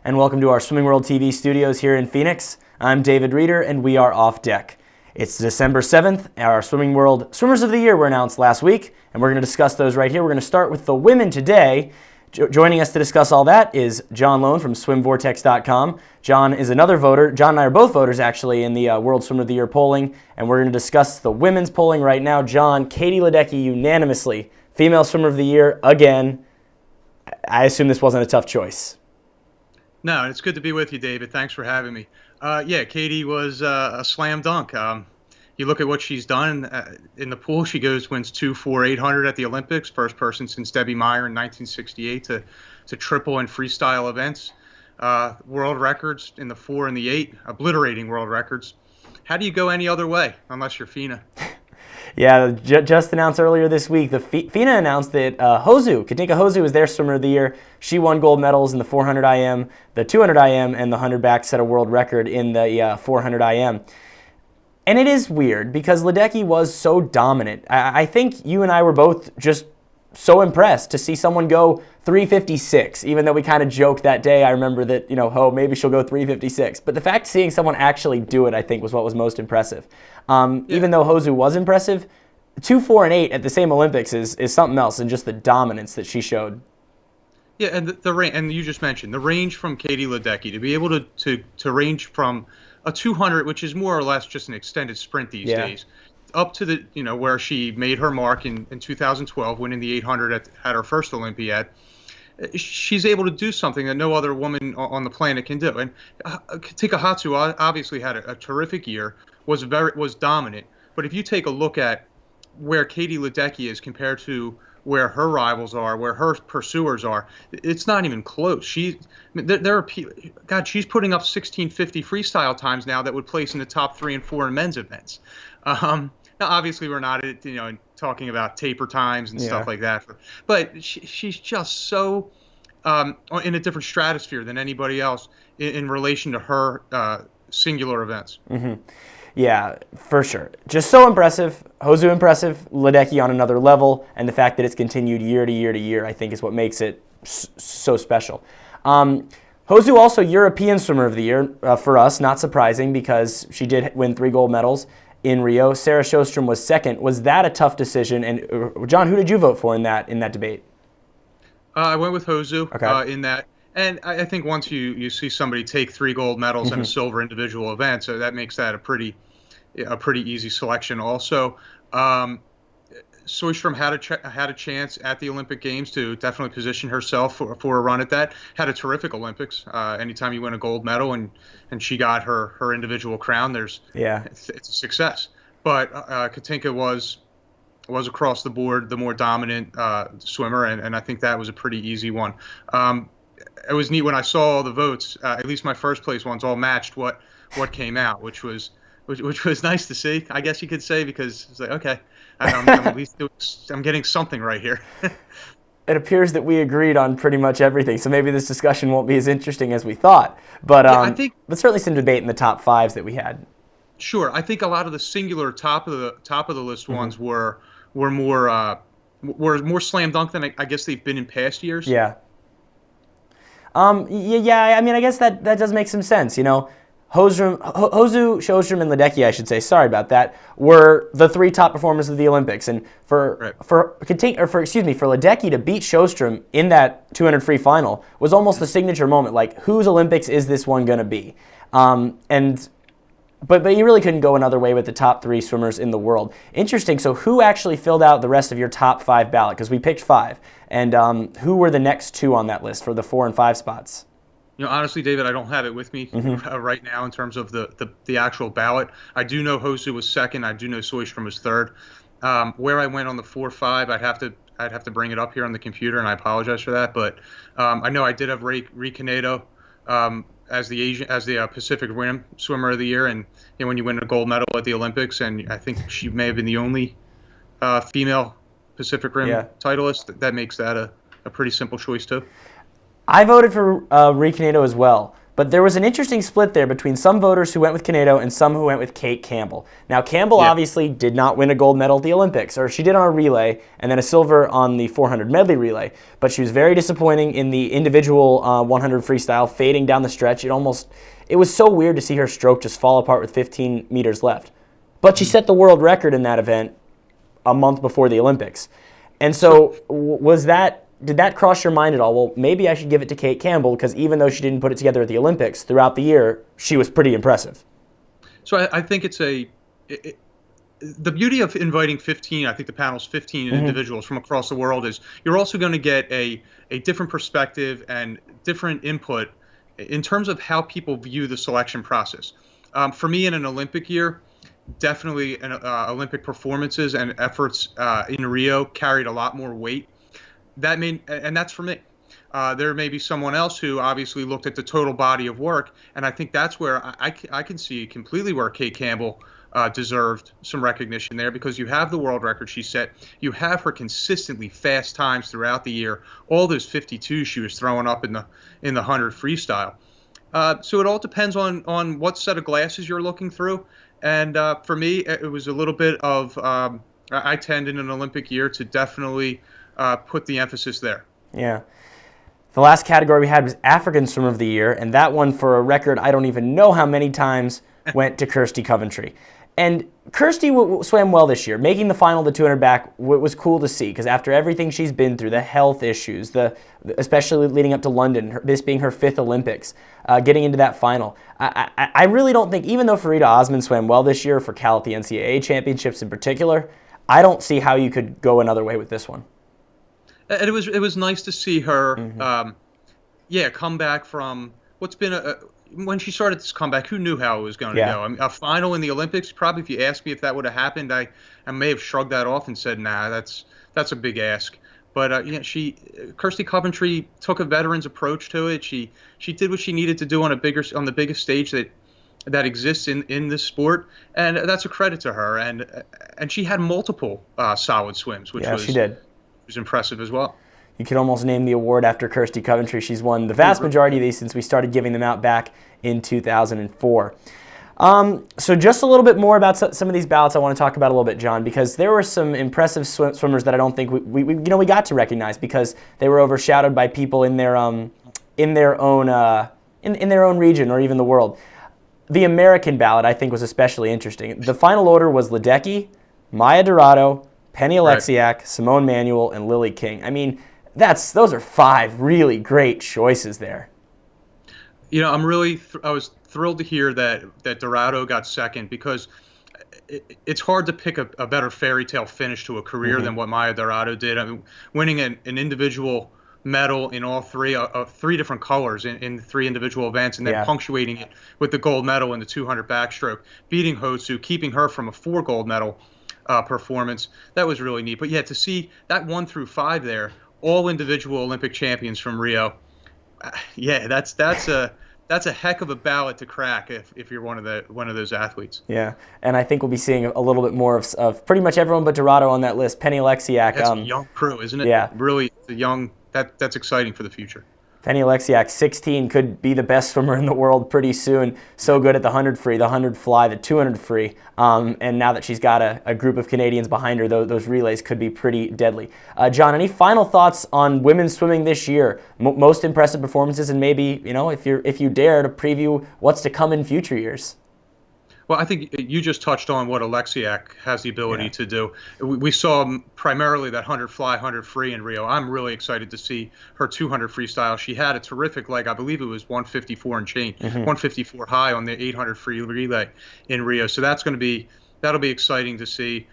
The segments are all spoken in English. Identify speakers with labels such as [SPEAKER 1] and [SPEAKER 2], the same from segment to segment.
[SPEAKER 1] and welcome to our Swimming World TV studios here in Phoenix. I'm David Rieder, and we are off deck. It's December 7th. Our Swimming World Swimmers of the Year were announced last week, and we're going to discuss those right here. We're going to start with the women today. Joining us to discuss all that is John Lohn from SwimVortex.com. John is another voter. John and I are both voters, actually, in the World Swimmer of the Year polling, and we're going to discuss the women's polling right now. John, Katie Ledecky unanimously Female Swimmer of the Year again. I assume this wasn't a tough choice.
[SPEAKER 2] No, it's good to be with you, David. Thanks for having me. Yeah, Katie was a slam dunk. You look at what she's done in the pool. She wins 2 4 800 at the Olympics, first person since Debbie Meyer in 1968 to triple in freestyle events. World records in the 4 and the 8, obliterating world records. How do you go any other way unless you're FINA?
[SPEAKER 1] Yeah, just announced earlier this week, the FINA announced that Katinka Hosszu is their Swimmer of the Year. She won gold medals in the 400 IM, the 200 IM, and the 100 back, set a world record in the 400 IM. And it is weird because Ledecky was so dominant. I think you and I were both just so impressed to see someone go 356, even though we kind of joked that day. I remember that, maybe she'll go 356. But the fact seeing someone actually do it, I think, was what was most impressive. Even though Hosszu was impressive, 2 4 and 8 at the same Olympics is something else, and just the dominance that she showed.
[SPEAKER 2] Yeah, and the range, and you just mentioned the range from Katie Ledecky to be able to range from a 200, which is more or less just an extended sprint these days, up to the where she made her mark in 2012, winning the 800 at her first Olympiad. She's able to do something that no other woman on the planet can do. And Katinka Hosszu obviously had a terrific year, was dominant. But if you take a look at where Katie Ledecky is compared to where her rivals are, where her pursuers are, it's not even close. There are people, God, she's putting up 1650 freestyle times now that would place in the top 3 and 4 in men's events. Now, obviously, we're not, talking about taper times and stuff like that. But she's just so in a different stratosphere than anybody else in relation to her singular events.
[SPEAKER 1] Mm-hmm. Yeah, for sure. Just so impressive. Hosszu impressive. Ledecky on another level. And the fact that it's continued year to year to year, I think, is what makes it so special. Hosszu also European Swimmer of the Year for us. Not surprising because she did win 3 gold medals in Rio. Sarah Sjostrom was second. Was that a tough decision? And John, who did you vote for in that debate?
[SPEAKER 2] I went with Hosszu in that. And I think once you see somebody take 3 gold medals in a silver individual event, so that makes that a pretty easy selection. Also, Sjostrom had a chance at the Olympic Games to definitely position herself for a run at that. Had a terrific Olympics. Anytime you win a gold medal and she got her individual crown, it's a success. But Katinka was across the board the more dominant swimmer, and I think that was a pretty easy one. It was neat when I saw all the votes. At least my first place ones all matched what came out, which was nice to see. I guess you could say, because it's like, okay, I'm at least I'm getting something right here.
[SPEAKER 1] It appears that we agreed on pretty much everything, so maybe this discussion won't be as interesting as we thought. But I think, but certainly some debate in the top 5s that we had.
[SPEAKER 2] Sure, I think a lot of the singular top of the list ones were more slam dunk than I guess they've been in past years.
[SPEAKER 1] Yeah. Yeah. I mean, I guess that does make some sense. Hosszu, Sjostrom, and Ledecky, I should say, sorry about that, were the 3 top performers of the Olympics. And for Ledecky to beat Sjostrom in that 200 free final was almost a signature moment. Like, whose Olympics is this one going to be? But you really couldn't go another way with the top 3 swimmers in the world. Interesting. So who actually filled out the rest of your top 5 ballot? Because we picked 5. And who were the next 2 on that list for the 4 and 5 spots?
[SPEAKER 2] Honestly, David, I don't have it with me right now in terms of the actual ballot. I do know Hosszu was second. I do know Sjostrom was third. Where I went on the 4-5, I'd have to bring it up here on the computer, and I apologize for that. But I know I did have Rieder Canedo as the Pacific Rim Swimmer of the Year, and when you win a gold medal at the Olympics, and I think she may have been the only female Pacific Rim titleist, that makes that a pretty simple choice too.
[SPEAKER 1] I voted for Rieder Canedo as well, But there was an interesting split there between some voters who went with Canedo and some who went with Kate Campbell. Now, Campbell obviously did not win a gold medal at the Olympics, or she did on a relay, and then a silver on the 400 medley relay. But she was very disappointing in the individual 100 freestyle, fading down the stretch. It was so weird to see her stroke just fall apart with 15 meters left. But she set the world record in that event a month before the Olympics. And so did that cross your mind at all? Well, maybe I should give it to Kate Campbell, because even though she didn't put it together at the Olympics, throughout the year, she was pretty impressive.
[SPEAKER 2] So I think the beauty of inviting 15, I think the panel's 15 individuals from across the world, is you're also going to get a different perspective and different input in terms of how people view the selection process. For me, in an Olympic year, definitely Olympic performances and efforts in Rio carried a lot more weight. And that's for me. There may be someone else who obviously looked at the total body of work, and I think that's where I can see completely where Kate Campbell deserved some recognition there, because you have the world record she set, you have her consistently fast times throughout the year, all those 52s she was throwing up in the 100 freestyle. So it all depends on what set of glasses you're looking through, and for me, it was a little bit of I tend in an Olympic year to definitely put the emphasis there.
[SPEAKER 1] Yeah. The last category we had was African Swimmer of the Year, and that one, for a record I don't even know how many times, went to Kirsty Coventry. And Kirsty swam well this year. Making the final, the 200 back, was cool to see, because after everything she's been through, the health issues, especially leading up to London, this being her 5th Olympics, getting into that final. I really don't think, even though Farida Osman swam well this year for Cal at the NCAA championships in particular, I don't see how you could go another way with this one.
[SPEAKER 2] And it was nice to see her, come back from what's been when she started this comeback. Who knew how it was going to go? I mean, a final in the Olympics. Probably, if you asked me if that would have happened, I may have shrugged that off and said, "Nah, that's a big ask." But Kirsty Coventry took a veteran's approach to it. She did what she needed to do on the biggest stage that exists in this sport, and that's a credit to her. And she had multiple solid swims, which
[SPEAKER 1] she did.
[SPEAKER 2] Was impressive as well.
[SPEAKER 1] You could almost name the award after Kirsty Coventry. She's won the vast majority of these since we started giving them out back in 2004. So just a little bit more about some of these ballots I want to talk about a little bit, John, because there were some impressive swimmers that I don't think we got to recognize, because they were overshadowed by people in their own region or even the world. The American ballot, I think, was especially interesting. The final order was Ledecky, Maya Dorado, Penny Alexiak, Simone Manuel, and Lily King. I mean, those are 5 really great choices there.
[SPEAKER 2] You know, I was thrilled to hear that Dorado got second, because it's hard to pick a better fairy tale finish to a career than what Maya Dorado did. I mean, winning an individual medal in all three different colors in 3 individual events, and then punctuating it with the gold medal in the 200 backstroke, beating Hosu, keeping her from a 4 gold medal performance. That was really neat. But yeah, to see that 1 through 5 there, all individual Olympic champions from Rio, that's a heck of a ballot to crack if you're one of those athletes. Yeah,
[SPEAKER 1] and I think we'll be seeing a little bit more of pretty much everyone but Dorado on that list. Penny Alexiak.
[SPEAKER 2] That's a young crew, isn't it?
[SPEAKER 1] Yeah.
[SPEAKER 2] Really, the young. That's exciting for the future.
[SPEAKER 1] Penny Alexiak, 16, could be the best swimmer in the world pretty soon. So good at the 100 free, the 100 fly, the 200 free. And now that she's got a group of Canadians behind her, those relays could be pretty deadly. John, any final thoughts on women's swimming this year? Most impressive performances, and maybe, if you dare, to preview what's to come in future years.
[SPEAKER 2] Well, I think you just touched on what Alexiak has the ability to do. We saw primarily that 100 fly, 100 free in Rio. I'm really excited to see her 200 freestyle. She had a terrific leg. I believe it was 154 and change, 154 high on the 800 free relay in Rio. So that'll be exciting to see.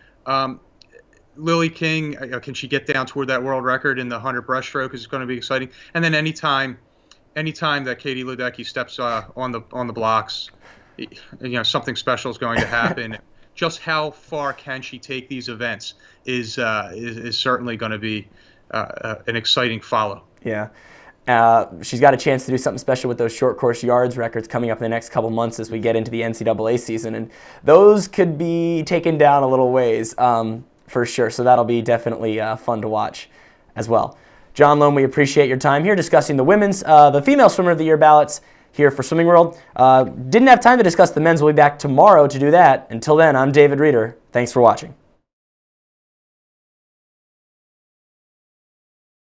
[SPEAKER 2] Lily King, can she get down toward that world record in the 100 breaststroke is going to be exciting. And then anytime that Katie Ledecky steps on the blocks, something special is going to happen. Just how far can she take these events is certainly going to be an exciting follow.
[SPEAKER 1] Yeah. She's got a chance to do something special with those short course yards records coming up in the next couple months as we get into the NCAA season, and those could be taken down a little ways for sure. So that'll be definitely fun to watch as well. John Lohn, we appreciate your time here discussing the female swimmer of the year ballots here for Swimming World. Didn't have time to discuss the men's. We'll be back tomorrow to do that. Until then, I'm David Rieder. Thanks for watching.